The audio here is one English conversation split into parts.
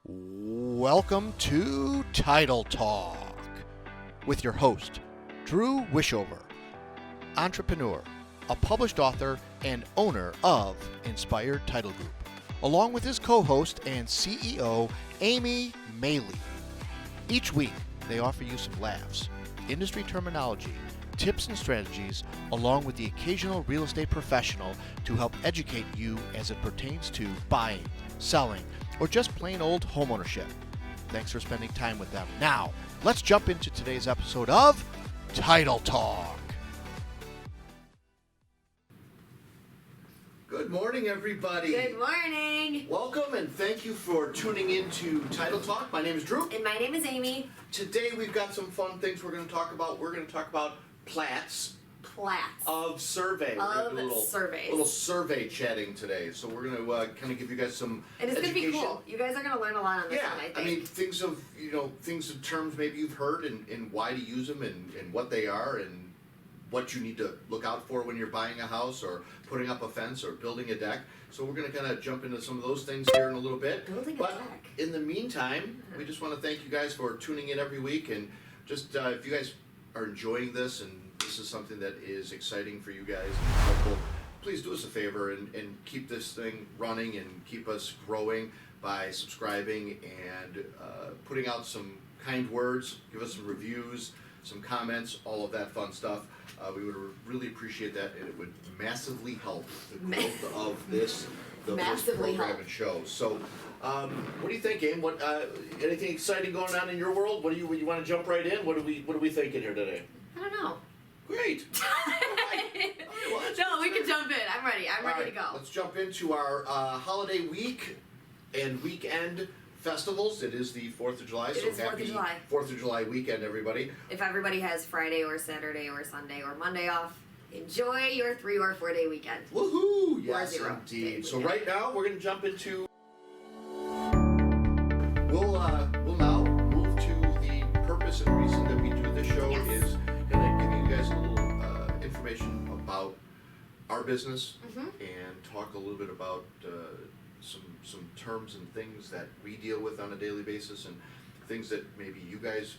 Welcome to Title Talk with your host, Drew Wishover, entrepreneur, a published author, and owner of Inspired Title Group, along with his co-host and CEO, Amy Maley. Each week, they offer you some laughs, industry terminology, tips and strategies, along with the occasional real estate professional to help educate you as it pertains to buying, selling, or just plain old homeownership. Thanks for spending time with them. Now, let's jump into today's episode of Title Talk. Good morning, everybody. Good morning. Welcome and thank you for tuning in to Title Talk. My name is Drew. And my name is Amy. Today we've got some fun things we're going to talk about. We're going to talk about plats of survey. Surveys. A little survey chatting today. So we're going to kind of give you guys some And it's going to education. be cool. You guys are going to learn a lot on this Yeah, one, I think. I mean, things in terms maybe you've heard and why to use them and what they are and what you need to look out for when you're buying a house or putting up a fence or building a deck. So we're going to kind of jump into some of those things here in a little bit. Building a but deck. in the meantime, we just want to thank you guys for tuning in every week. And just if you guys are enjoying this and this is something that is exciting for you guys and helpful, please do us a favor and keep this thing running and keep us growing by subscribing and putting out some kind words, give us some reviews, some comments, all of that fun stuff. We would really appreciate that, and it would massively help the growth of this, the program and show. So, what do you think, Aim? What anything exciting going on in your world? What do you want to jump right in? What are we thinking here today? I don't know. Great. All right, well, No, we can jump in. I'm ready. I'm ready to go. Let's jump into our holiday week and weekend festivals. It is the 4th of July, so happy 4th of July weekend, everybody. If everybody has Friday or Saturday or Sunday or Monday off, enjoy your 3 or 4 day weekend. Woohoo! Yes, 0 indeed. day So weekend. right now, we're going to jump into... We'll now move to the purpose and reason that we do this show. Yes. Is going to give you guys a little information about our business and talk a little bit about some terms and things that we deal with on a daily basis and things that maybe you guys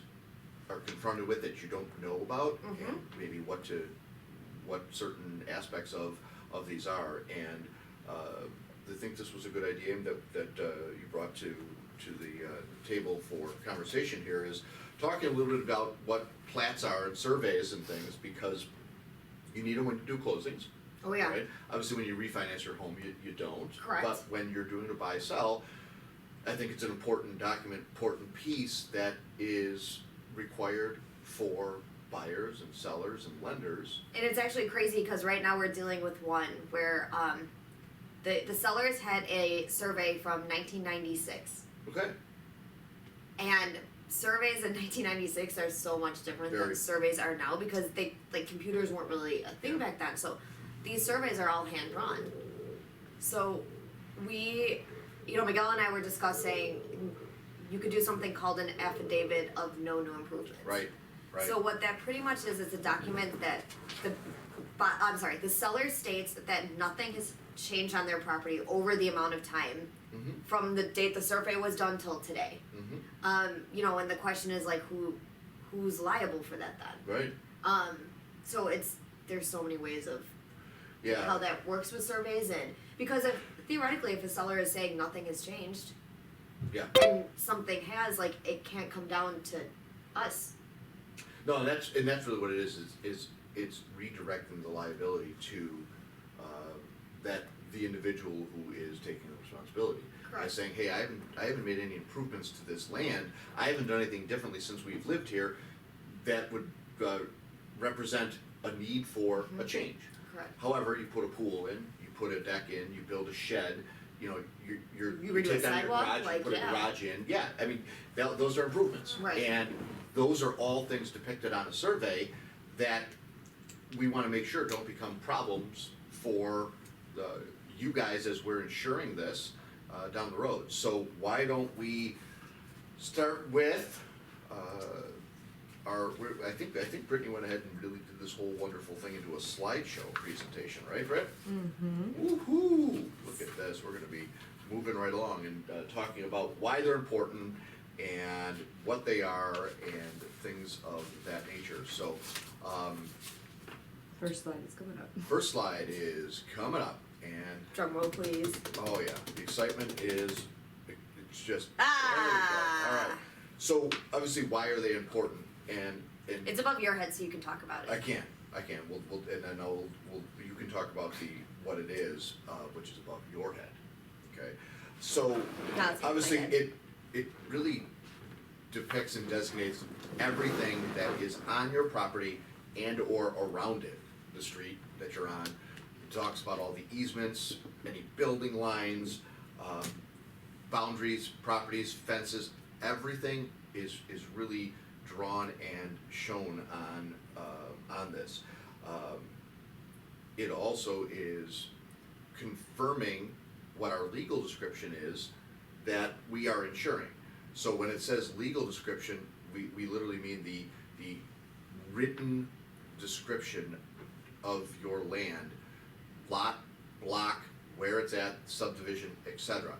are confronted with that you don't know about and maybe what certain aspects of these are. And I think this was a good idea that you brought to the table for conversation here, is talking a little bit about what plats are and surveys and things, because you need them when you do closings. Oh, yeah. Right? Obviously, when you refinance your home, you don't. Correct. But when you're doing a buy-sell, I think it's an important document, important piece that is required for buyers and sellers and lenders. And it's actually crazy because right now we're dealing with one where the sellers had a survey from 1996. Okay. And surveys in 1996 are so much different than surveys are now, because computers weren't really a thing back then. So these surveys are all hand drawn. So Miguel and I were discussing you could do something called an affidavit of no new improvements. Right. So what that pretty much is, it's a document that the seller states that nothing has changed on their property over the amount of time from the date the survey was done till today. And the question is who's liable for that then? Right. So there's so many ways of Yeah. how that works with surveys, and because theoretically if a seller is saying nothing has changed, Yeah. and something has, it can't come down to us. No, and that's really what it is it's redirecting the liability to the individual who is taking the responsibility. Correct. By saying, hey, I haven't made any improvements to this land. I haven't done anything differently since we've lived here that would represent a need for a change. Correct. However, you put a pool in, you put a deck in, you build a shed, you redo a take down your sidewalk, garage, you put a garage in. Yeah, I mean, those are improvements. Right. And those are all things depicted on a survey that we want to make sure don't become problems for you guys as we're insuring this down the road. So why don't we start with I think Brittany went ahead and really did this whole wonderful thing into a slideshow presentation, right, Britt? Mm-hmm. Woohoo! Look at this. We're going to be moving right along and talking about why they're important and what they are and things of that nature. So, First slide is coming up. first slide is coming up, and Drum roll, please. oh yeah, the excitement is, it's just, Ah. there we go. All right. So obviously, why are they important? And It's above your head, so you can talk about it. I can. We'll and then you can talk about what it is, which is above your head. Okay. So Now it's above my obviously, head. it really depicts and designates everything that is on your property and or around it, the street that you're on. It talks about all the easements, any building lines, boundaries, properties, fences. Everything is really drawn and shown on this. It also is confirming what our legal description is that we are insuring. So when it says legal description, we literally mean the written description of your land, lot, block, where it's at, subdivision, etc.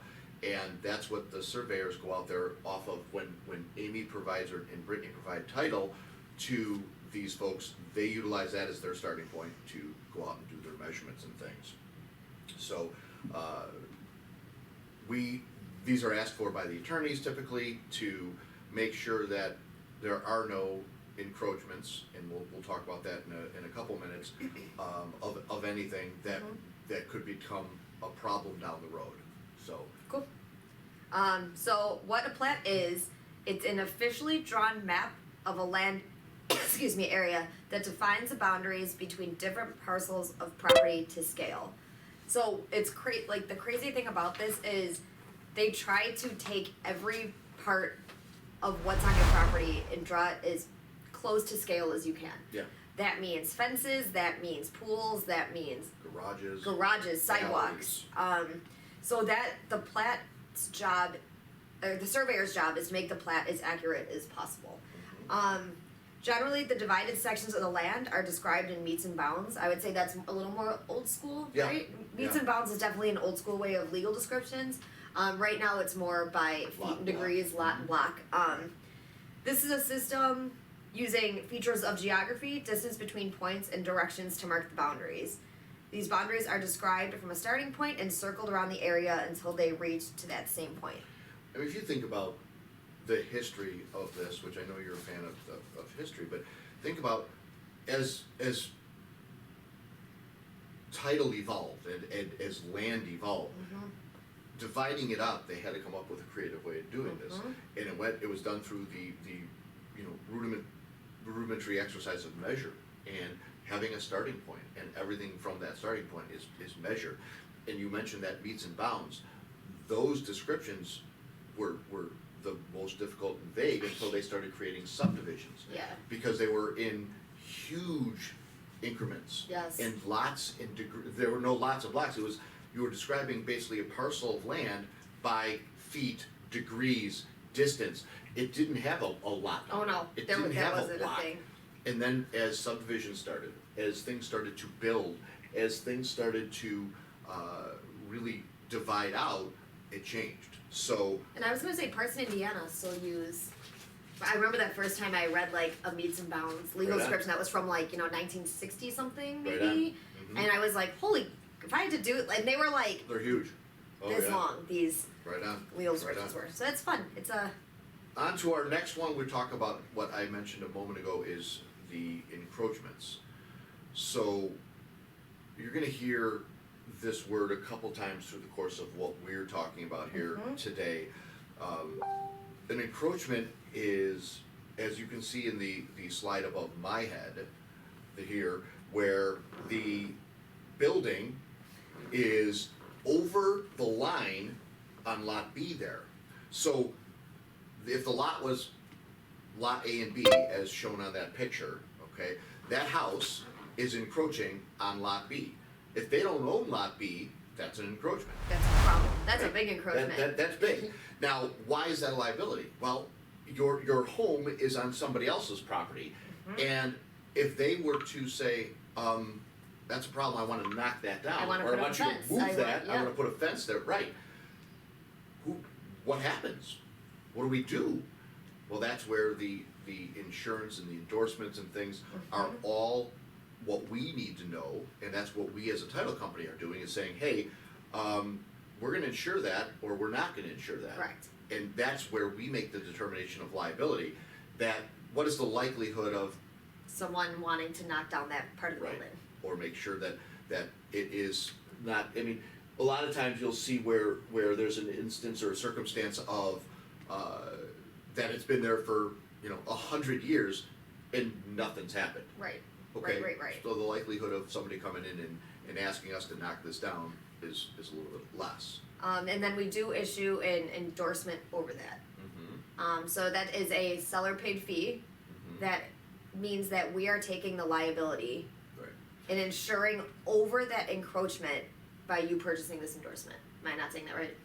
And that's what the surveyors go out there off of when Amy provides and Brittany provide title to these folks. They utilize that as their starting point to go out and do their measurements and things. So these are asked for by the attorneys typically to make sure that there are no encroachments, and we'll talk about that in a couple minutes, of anything that could become a problem down the road. So Cool. So what a plat is, it's an officially drawn map of a land, area that defines the boundaries between different parcels of property to scale. So it's like the crazy thing about this is they try to take every part of what's on your property and draw it as close to scale as you can. yeah, That means fences, that means pools, that means garages, sidewalks. So that the plat's job, or the surveyor's job, is to make the plat as accurate as possible. Generally, the divided sections of the land are described in meets and bounds. I would say that's a little more old school, Yeah, right? Meets yeah. and bounds is definitely an old school way of legal descriptions. Right now, it's more by feet Lot and and degrees, lot and block. This is a system using features of geography, distance between points, and directions to mark the boundaries. These boundaries are described from a starting point and circled around the area until they reach to that same point. I mean, if you think about the history of this, which I know you're a fan of history, but think about as title evolved and as land evolved, dividing it up, they had to come up with a creative way of doing this, and it was done through the rudimentary exercise of measure and having a starting point, and everything from that starting point is measured. And you mentioned that meets and bounds. Those descriptions were the most difficult and vague until they started creating subdivisions. Yeah. Because they were in huge increments. Yes. And lots and there were no lots of blocks. You were describing basically a parcel of land by feet, degrees, distance. It didn't have a lot. Oh no, It that didn't have wasn't a block. thing. And then as subdivisions started, as things started to build, as things started to really divide out, it changed. So And I was gonna say parts in Indiana still use. I remember that first time I read like a meets and bounds legal Right on. description that was from like 1960 something Right maybe, on. and I was like, holy, if I had to do it, and they were like they're huge. Oh, this yeah. long. These Right on. legal Right descriptions on. were. So that's fun. It's a On to our next one, we talk about what I mentioned a moment ago is the encroachments. So you're gonna hear this word a couple times through the course of what we're talking about here today. An encroachment is, as you can see in the slide above my head, here, where the building is over the line on lot B there. So if the lot was lot A and B as shown on that picture, okay, that house is encroaching on lot B. If they don't own lot B, that's an encroachment. that's a problem. That's a big encroachment. That's big. Now, why is that a liability? Well, your home is on somebody else's property, and if they were to say, that's a problem, I wanna knock that down, I wanna or put I up want a you fence. to move I that, want- I yeah. wanna put a fence there, right? what happens? What do we do? Well, that's where the insurance and the endorsements and things are all what we need to know, and that's what we as a title company are doing, is saying, hey, we're gonna insure that, or we're not gonna insure that. Correct. And that's where we make the determination of liability, that what is the likelihood of, Someone wanting to knock down that part of the right, building. or make sure that it is not, I mean, a lot of times you'll see where there's an instance or a circumstance of, that it's been there for, 100 years and nothing's happened. Right. Okay, Right. so the likelihood of somebody coming in and asking us to knock this down is a little bit less. And then we do issue an endorsement over that. So that is a seller paid fee. That means that we are taking the liability Right. and insuring over that encroachment by you purchasing this endorsement. Am I not saying that right?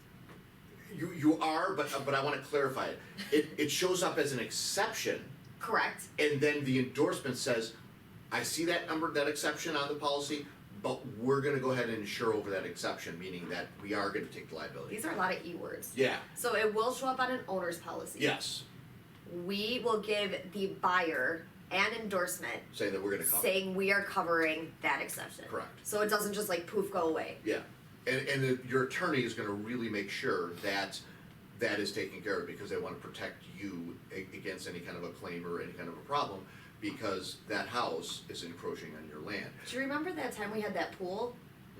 You are, but I wanna clarify it. It shows up as an exception, Correct. and then the endorsement says, I see that number, that exception on the policy, but we're gonna go ahead and insure over that exception, meaning that we are gonna take the liability. These are a lot of E words. Yeah, So it will show up on an owner's policy. yes, We will give the buyer an endorsement say that we're gonna cover. saying we are covering that exception. Correct. So it doesn't just like poof go away. Yeah, and your attorney is gonna really make sure that that is taken care of, because they wanna protect you against any kind of a claim or any kind of a problem, because that house is encroaching on your land. Do you remember that time we had that pool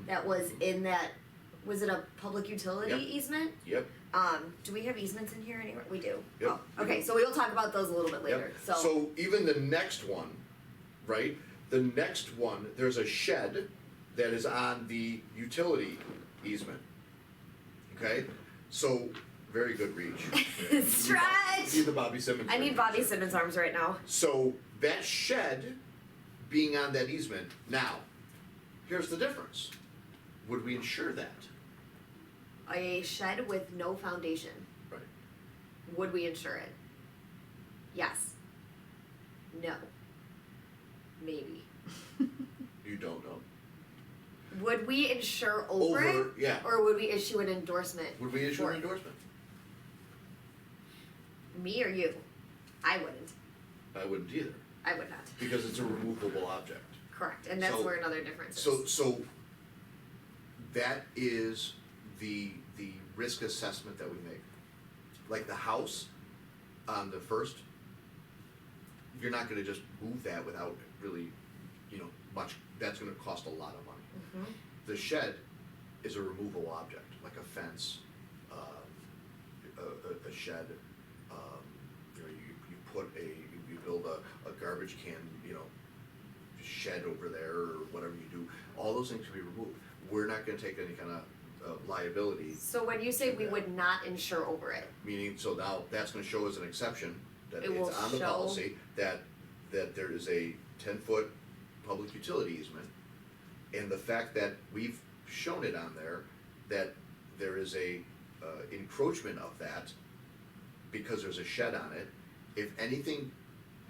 that was in that, was it a public utility Yep. easement? Yep, Do we have easements in here anywhere? We do. Yep. Oh, okay, so we'll talk about those a little bit later. yep. So even the next one, right, the next one, there's a shed that is on the utility easement. Okay, so, very good reach. Stretch! Need the Bobby Simmons. I need reach. Bobby Simmons arms right now. So that shed being on that easement, now, here's the difference. Would we insure that? A shed with no foundation. Right. Would we insure it? Yes. No. Maybe. You don't know. Would we insure over it? Yeah. Or would we issue an endorsement? Would we issue for an it? endorsement? Me or you? I wouldn't. I wouldn't either, I would not. because it's a removable object. Correct, and that's So- where another difference is. So that is the risk assessment that we make. Like the house on the first, you're not gonna just move that without really, much, that's gonna cost a lot of money. Mhm. The shed is a removable object, like a fence, a shed, you put you build a garbage can, shed over there, or whatever you do, all those things can be removed. We're not gonna take any kind of liability, So when you say we would not insure over it, meaning, so now that's gonna show as an exception, that It will it's on the show- policy, that there is a 10-foot public utility easement. And the fact that we've shown it on there, that there is a encroachment of that, because there's a shed on it, if anything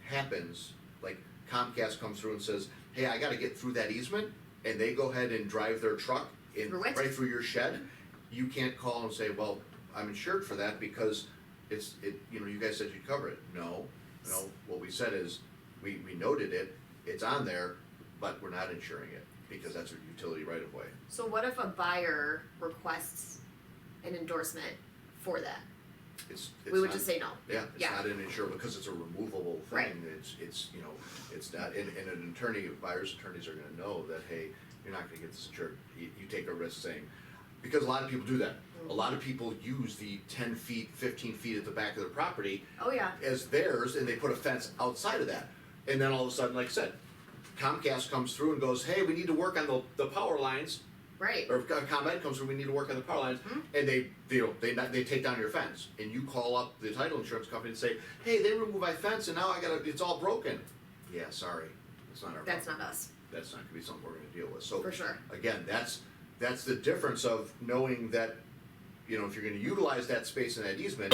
happens, like Comcast comes through and says, hey, I gotta get through that easement, and they go ahead and drive their truck in, Through it? right through your shed, you can't call and say, well, I'm insured for that because you guys said you'd cover it. No, what we said is, we noted it, it's on there, but we're not insuring it, because that's a utility right of way. so what if a buyer requests an endorsement for that? It's We would not- just say no. Yeah, it's Yeah. not an insurable, because it's a removable thing. Right. It's not, and an attorney, buyer's attorneys are gonna know that, hey, you're not gonna get this insured. You take a risk saying, because a lot of people do that. A lot of people use the 10 feet, 15 feet at the back of their property Oh, yeah, as theirs, and they put a fence outside of that. And then all of a sudden, like I said, Comcast comes through and goes, hey, we need to work on the power lines, right. or ComEd comes through, we need to work on the power lines, and they take down your fence, and you call up the title insurance company and say, hey, they removed my fence and now it's all broken. Yeah, sorry, it's not our problem. That's not us, That's not gonna be something we're gonna deal with, so. for sure. Again, that's the difference of knowing that, if you're gonna utilize that space in that easement,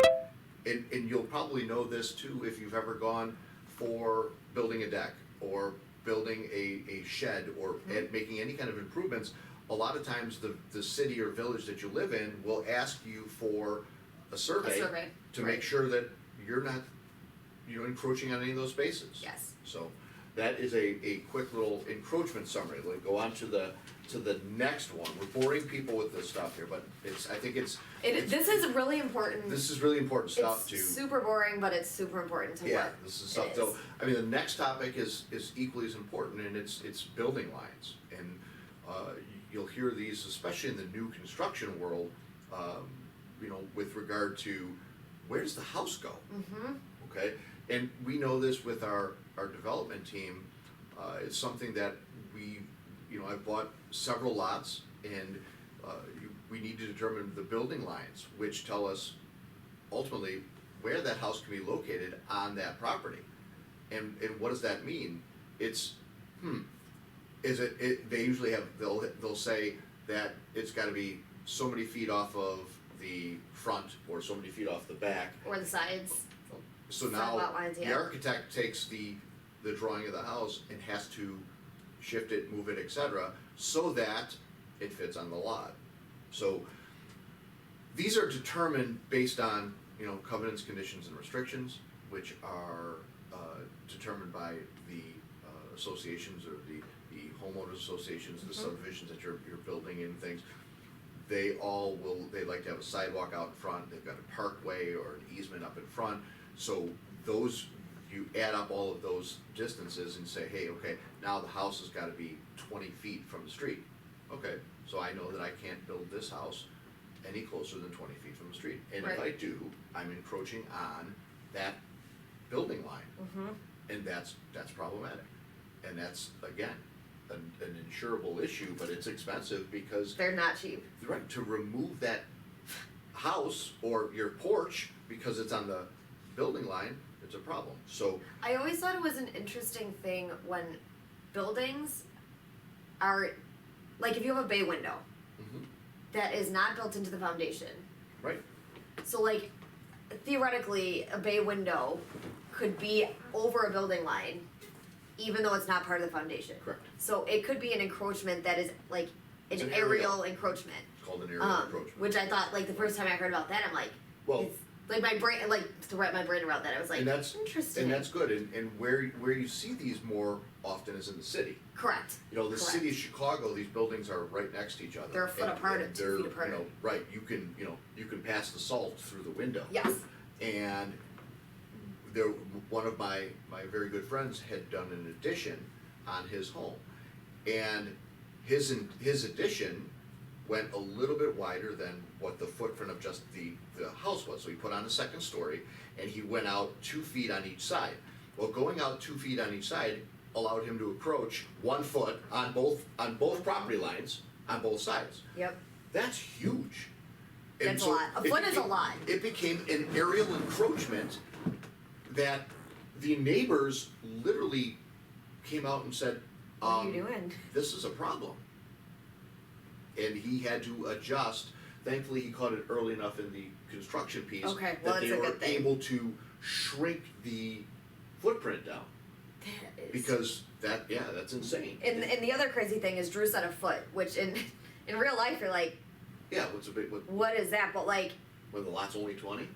and you'll probably know this too, if you've ever gone for building a deck, or building a shed, or making any kind of improvements. A lot of times the city or village that you live in will ask you for a survey. To right. make sure that you're not, encroaching on any of those spaces. Yes. So, that is a quick little encroachment summary, we'll go on to the next one, we're boring people with this stuff here, but I think it's. This is really important. This is really important stuff It's to. super boring, but it's super important to Yeah, what this is stuff, it so, is. I mean, the next topic is equally as important, and it's building lines, and, you'll hear these, especially in the new construction world, with regard to, where does the house go? Mm-hmm. Okay, and we know this with our development team, it's something that I've bought several lots, and, we need to determine the building lines, which tell us ultimately where that house can be located on that property. And what does that mean? It's, they usually they'll say that it's gotta be so many feet off of the front, or so many feet off the back. Or the sides. So Side now, lot lines, the yeah. architect takes the drawing of the house and has to shift it, move it, etc., so that it fits on the lot. So, these are determined based on, covenants, conditions, and restrictions, which are, determined by the, associations, or the homeowners associations, the subdivisions that you're building and things. They like to have a sidewalk out in front, they've got a parkway or an easement up in front, so you add up all of those distances and say, hey, okay, now the house has gotta be 20 feet from the street. Okay, so I know that I can't build this house any closer than 20 feet from the street. And if Right. I do, I'm encroaching on that building line. Mm-hmm. And that's problematic. And that's, again, an insurable issue, but it's expensive because, They're not cheap. right, to remove that house or your porch because it's on the building line, it's a problem. So, I always thought it was an interesting thing when buildings are, like if you have a bay window mhm, that is not built into the foundation. right, So like theoretically, a bay window could be over a building line, even though it's not part of the foundation. correct. So it could be an encroachment that is like It's an an aerial encroachment. It's called an aerial encroachment. Which I thought, like the first time I heard about that, I'm like, Well, it's like my brain, like to wrap my brain around that, I was like, And that's- interesting. and that's good, and where you see these more often is in the city. Correct. The Correct. city of Chicago, these buildings are right next to each other. They're a foot apart and 2 they're, feet apart. Right, you can pass the salt through the window. Yes. And one of my very good friends had done an addition on his home. And his addition went a little bit wider than what the footprint of just the house was. So he put on a second story, and he went out 2 feet on each side. Well, going out 2 feet on each side allowed him to approach 1 foot on both property lines, on both sides. Yep. That's huge. And That's a so lot. A it foot is a became- lot. It became an aerial encroachment that the neighbors literally came out and said, What are you doing? this is a problem. And he had to adjust. Thankfully, he caught it early enough in the construction piece Okay, well, that they that's a were good thing. able to shrink the footprint down. That is. Because that's insane. And the other crazy thing is Drew said a foot, which in real life you're like, Yeah, what is that? But like when the lot's only 20?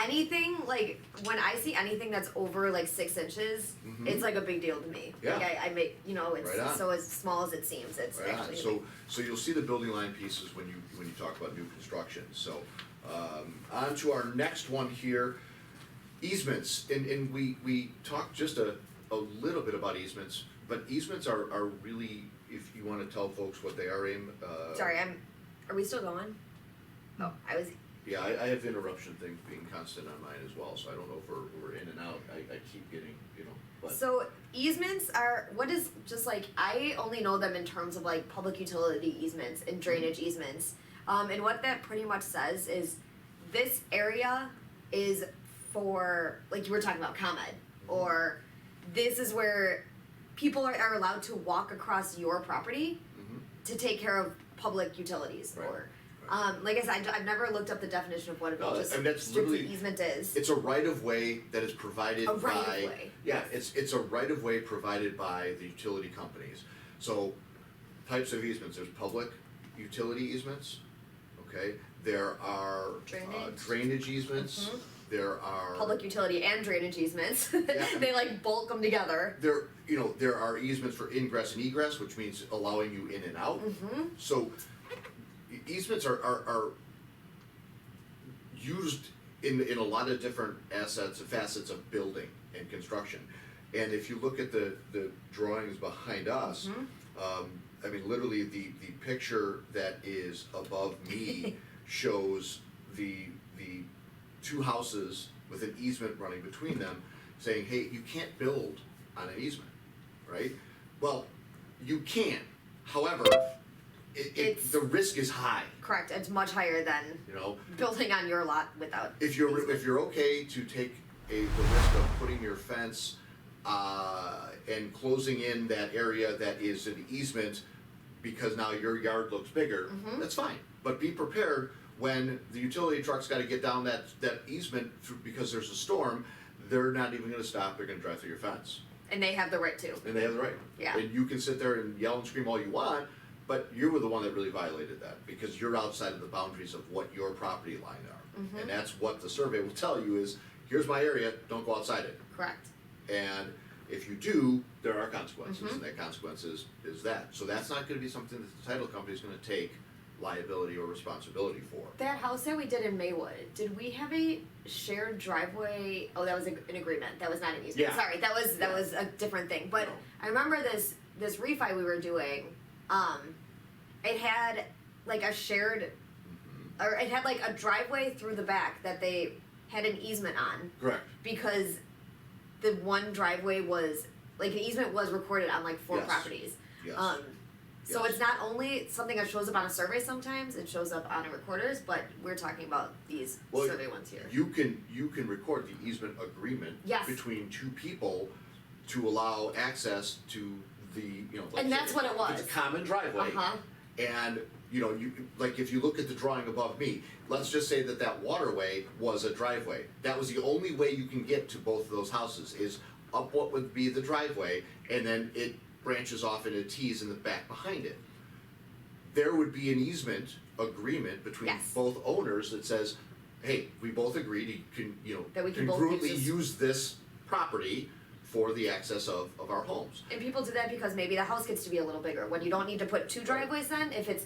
anything, like when I see anything that's over like 6 inches, Mhm. it's like a big deal to me. Yeah. Like I make, it's Right on. so as small as it seems. It's Right on. actually a So you'll see the building line pieces when you talk about new construction. So, on to our next one here, easements, and we talked just a little bit about easements, but easements are really, if you wanna tell folks what they are, Sorry, are we still going? Oh, I was. yeah, I have the interruption thing being constant on mine as well, so I don't know if we're in and out, I keep getting, but. So easements are, what is, just like, I only know them in terms of like public utility easements and drainage easements. And what that pretty much says is this area is for, like you were talking about ComEd, or this is where people are allowed to walk across your property Mhm. to take care of public utilities, Right. or, like I said, I've never looked up the definition of what a No, just and that's strictly literally- easement is. It's a right of way that is provided A by. right of way. Yeah, it's a right of way provided by the utility companies. So, types of easements, there's public utility easements, okay? There are drainage easements, there are. Public utility and drainage easements. Yeah. They like bulk them together. There are easements for ingress and egress, which means allowing you in and out. So easements are used in a lot of different assets and facets of building and construction. And if you look at the drawings behind us, I mean, literally the picture that is above me shows the two houses with an easement running between them, saying, hey, you can't build on an easement, right? Well, you can, however, the risk is high, Correct, it's much higher than you know? building on your lot without. If you're okay to take the risk of putting your fence and closing in that area that is an easement because now your yard looks bigger, that's fine. But be prepared when the utility truck's gotta get down that easement because there's a storm, they're not even gonna stop, they're gonna drive through your fence. And they have the right to. And they have the right. Yeah. And you can sit there and yell and scream all you want, but you were the one that really violated that because you're outside of the boundaries of what your property line are. And that's what the survey will tell you is, here's my area, don't go outside it. Correct. And if you do, there are consequences, and that consequence is that. So that's not gonna be something that the title company is gonna take liability or responsibility for. That house that we did in Maywood, did we have a shared driveway? Oh, that was an agreement, that was not an easement, Yeah. sorry, that was a different thing, but No. I remember this refi we were doing, it had like a shared, or it had like a driveway through the back that they had an easement on, Correct. because the one driveway was, like an easement was recorded on like 4 Yes. properties. Yes. So Yes. it's not only something that shows up on a survey sometimes, it shows up on a recorders, but we're talking about these Well, survey ones here. You can record the easement agreement Yes. between two people to allow access to the, let's And that's say, what it was. It's a common driveway. Uh-huh. And, you like if you look at the drawing above me, let's just say that waterway was a driveway. That was the only way you can get to both of those houses is up what would be the driveway, and then it branches off into T's in the back behind it. There would be an easement agreement between Yes. both owners that says, hey, we both agreed That we can both congruently use this. use this property for the access of our homes. And people do that because maybe the house gets to be a little bigger, when you don't need to put 2 driveways then, if it's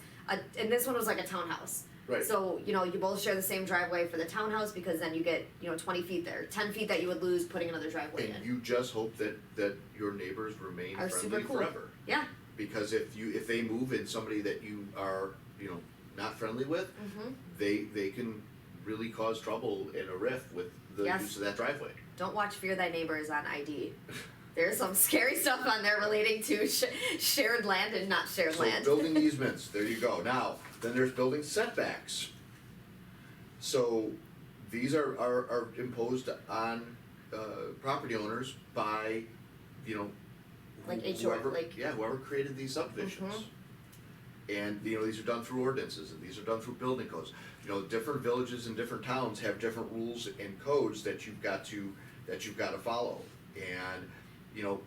and this one was like a townhouse. Right. So, you both share the same driveway for the townhouse, because then you get, 20 feet there, 10 feet that you would lose putting another driveway And in. you just hope that your neighbors remain Are friendly super cool. forever. Yeah, Because if they move and somebody that you are, not friendly with, they can really cause trouble in a rift with the Yes. use of that driveway. don't watch Fear Thy Neighbors on ID. There's some scary stuff on there relating to shared land and not shared So land. building easements, there you go. Now, then there's building setbacks. So these are imposed on property owners by, Like HOA, whoever, like- whoever created these subdivisions. And these are done through ordinances, and these are done through building codes. Different villages and different towns have different rules and codes that you've got to follow. And you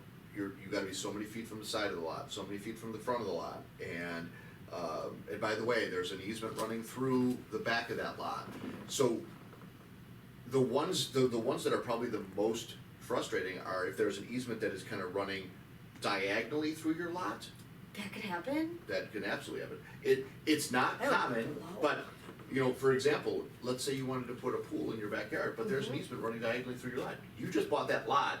gotta be so many feet from the side of the lot, so many feet from the front of the lot, and by the way, there's an easement running through the back of that lot. So the ones that are probably the most frustrating are if there's an easement that is kind of running diagonally through your lot. That could happen? That can absolutely happen. It's not That would common, blow. but for example, let's say you wanted to put a pool in your backyard, but there's an easement running diagonally through your lot. You just bought that lot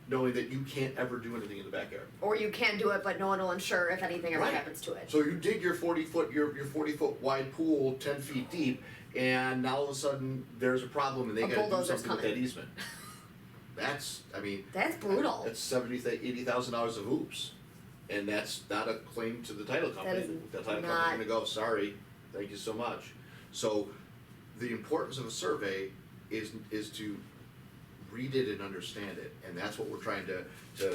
knowing that you can't ever do anything in the backyard. Or you can do it, but no one will insure if anything ever Right. happens to it. So you dig your 40-foot wide pool 10 feet deep, and now all of a sudden there's a problem and they A gotta do bulldozer's something with coming. that easement. That's brutal. That's $70,000-$80,000 of oops. And that's not a claim to the title company. is The title not- company's gonna go, sorry, thank you so much. So the importance of a survey is to read it and understand it, and that's what we're trying to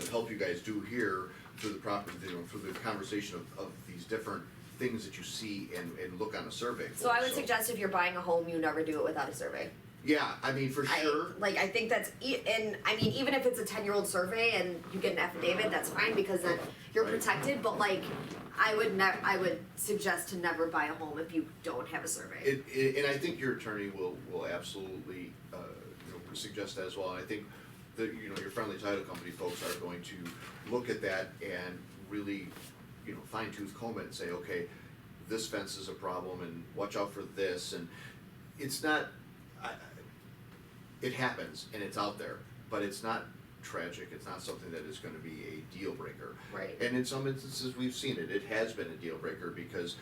help you guys do here through the property, through the conversation of these different things that you see and look on a survey for. So I would suggest if you're buying a home, you never do it without a survey. Yeah, I mean, for sure. I think that's, and I mean, even if it's a 10-year-old survey and you get an affidavit, that's fine because then you're Right. protected, but like, I would suggest to never buy a home if you don't have a survey. And I think your attorney will absolutely, suggest that as well. And I think that, your friendly title company folks are going to look at that and really, fine tooth comb it and say, okay, this fence is a problem and watch out for this. And it's not, it happens and it's out there, but it's not tragic. It's not something that is gonna be a deal breaker. Right. And in some instances, we've seen it. It has been a deal breaker because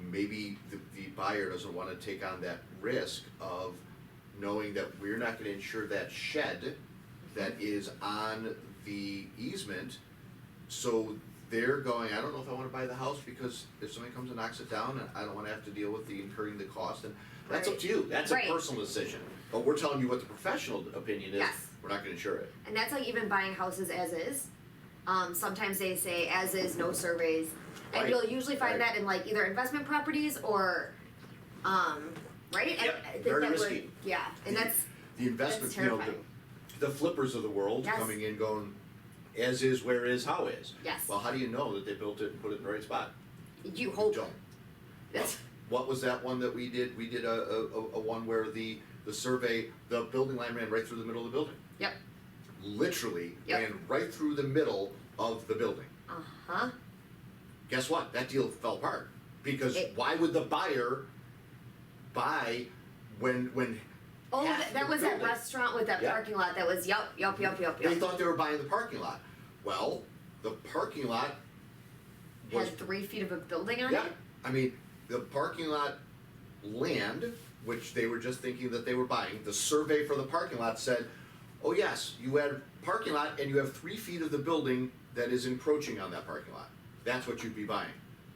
maybe the buyer doesn't wanna take on that risk of knowing that we're not gonna insure that shed that is on the easement. So they're going, I don't know if I wanna buy the house because if somebody comes and knocks it down, I don't wanna have to deal with the incurring the cost, and that's up Right. to you. That's Right. a personal decision. But we're telling you what the professional opinion is. Yes. We're not gonna insure it. And that's like even buying houses as is. Sometimes they say as is, no surveys. And Right, you'll usually find right. that in like either investment properties or, right? Yep, I think very that risky. would, yeah, and that's, The investment, That's terrifying. the flippers of the world Yes. coming in going, as is, where is, how is. yes, Well, how do you know that they built it and put it in the right spot? you You hope, don't. that's, What was that one that we did? We did a one where the survey, the building line ran right through the middle of the building. yep, Literally Yep. ran right through the middle of the building. uh-huh, Guess what? That deal fell apart. Because It- why would the buyer buy when oh, half that the was that building- restaurant with that Yep. parking lot that was, yup, They thought they were buying the parking lot. Well, the parking lot was, had 3 feet of a building on yeah, it, I mean, the parking lot land, which they were just thinking that they were buying, the survey for the parking lot said, oh yes, you had parking lot and you have 3 feet of the building that is encroaching on that parking lot. That's what you'd be buying.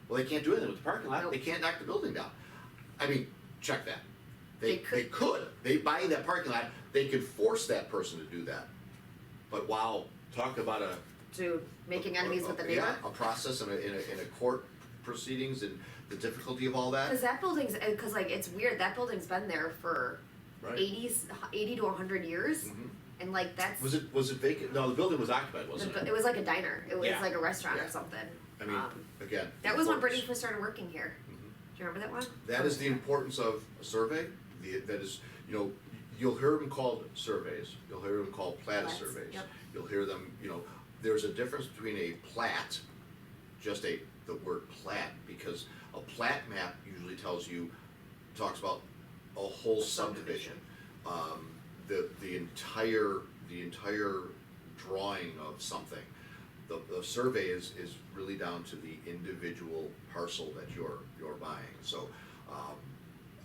Well, they can't do anything with the parking lot, Nope. they can't knock the building down. I mean, check that. They They could, they buy that parking lot, they could force that person to do that. But wow, talk about a. to making enemies with the neighbor. Yeah, a process in a court proceedings and the difficulty of all that. Cause that building's, cause like, it's weird, that building's been there for Right. 80 to 100 years, Mhm. and like that's. Was it vacant? No, the building was occupied, wasn't it? It was like a diner, it was Yeah. like a restaurant Yeah. or something. I mean, again. That was when importance- Brittany first started working here, Mhm. do you remember that one? That is the importance of a survey, that is, you'll hear them called surveys, you'll hear them called plat Plats, surveys. yep. You'll hear them, there's a difference between a plat, just the word plat, because a plat map usually talks about a whole subdivision. The entire drawing of something. The survey is really down to the individual parcel that you're buying, so,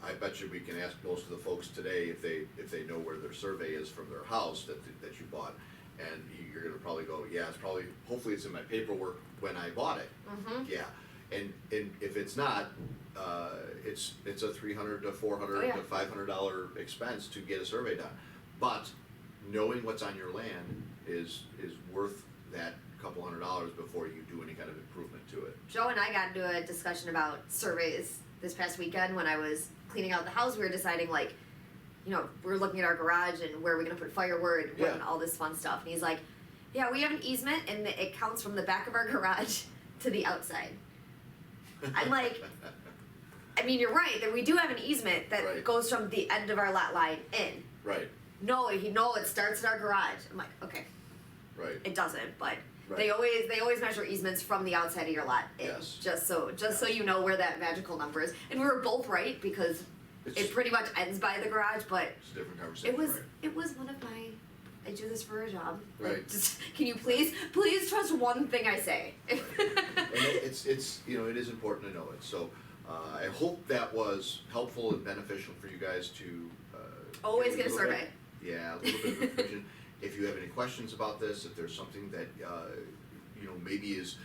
I bet you we can ask most of the folks today if they know where their survey is from their house that you bought, and you're gonna probably go, yeah, it's probably, hopefully it's in my paperwork when I bought it. Mm-hmm, Yeah, and if it's not, it's a $300 to $400 Oh, yeah. to $500 expense to get a survey done. But knowing what's on your land is worth that couple $100 before you do any kind of improvement to it. Joe and I got into a discussion about surveys this past weekend when I was cleaning out the house, we were deciding like, we were looking at our garage and where are we gonna put firewood, and Yeah. all this fun stuff, and he's like, yeah, we have an easement and it counts from the back of our garage to the outside. I'm like, I mean, you're right, that we do have an easement that Right. goes from the end of our lot line in. Right, No, it starts at our garage. I'm like, okay, right. it doesn't, but Right. they always measure easements from the outside of your lot in, Yes. just so you know where that magical number is. And we were both right because It's it pretty much ends by the garage, but it's a different conversation, right? it was one of my, I do this for a job. Like, Right. just, can you please trust one thing I say? And it's it is important to know it, so I hope that was helpful and beneficial for you guys to Always get a little bit- survey. Yeah, a little bit of information. If you have any questions about this, if there's something that maybe is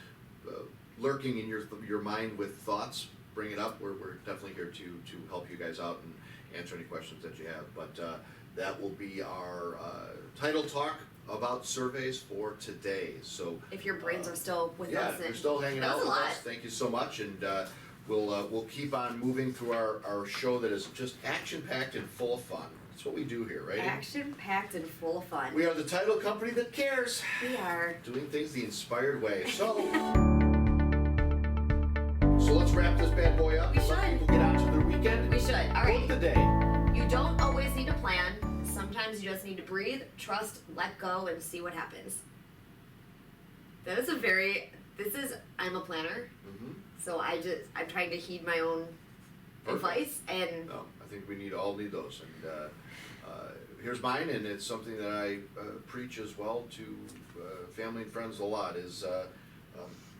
lurking in your mind with thoughts, bring it up. We're definitely here to help you guys out and answer any questions that you have. But that will be our title talk about surveys for today. So If your brains are still with yeah, us, if you're and still hanging that out was with a lot. us, thank you so much, and we'll keep on moving through our show that is just action-packed and full of fun. That's what we do here, right? Action-packed and full of fun. We are the title company that cares. We are. Doing things the inspired way. So let's wrap this bad boy up. We Let should. people get out to their weekend. We should. All Quote right. the day. You don't always need to plan. Sometimes you just need to breathe, trust, let go, and see what happens. That is I'm a planner, Mm-hmm. so I'm trying to heed my own advice, and No, I think we all need those. And here's mine, and it's something that I preach as well to family and friends a lot, is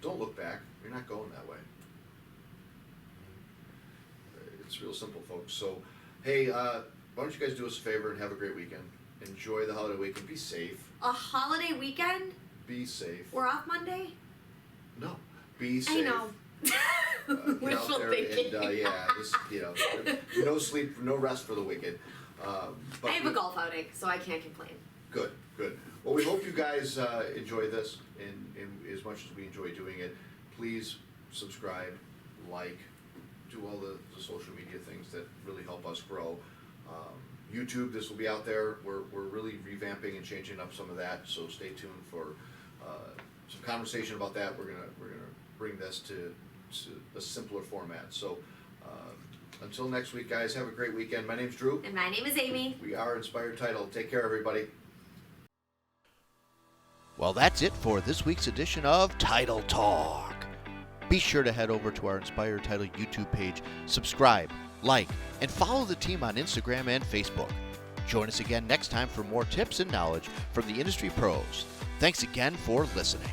don't look back. You're not going that way. It's real simple, folks. So, hey, why don't you guys do us a favor and have a great weekend? Enjoy the holiday weekend. Be safe. a holiday weekend, Be safe. we're off Monday? No, be safe. I know. Get Wishful out there thinking. and just no sleep, no rest for the wicked. But I have a golf outing, so I can't complain. Good. Well, we hope you guys enjoy this, and as much as we enjoy doing it, please subscribe, like, do all the social media things that really help us grow. YouTube, this will be out there. We're really revamping and changing up some of that, so stay tuned for some conversation about that. We're gonna bring this to a simpler format. So until next week, guys, have a great weekend. My name's Drew. And my name is Amy. We are Inspired Title. Take care, everybody. Well, that's it for this week's edition of Title Talk. Be sure to head over to our Inspired Title YouTube page, subscribe, like, and follow the team on Instagram and Facebook. Join us again next time for more tips and knowledge from the industry pros. Thanks again for listening.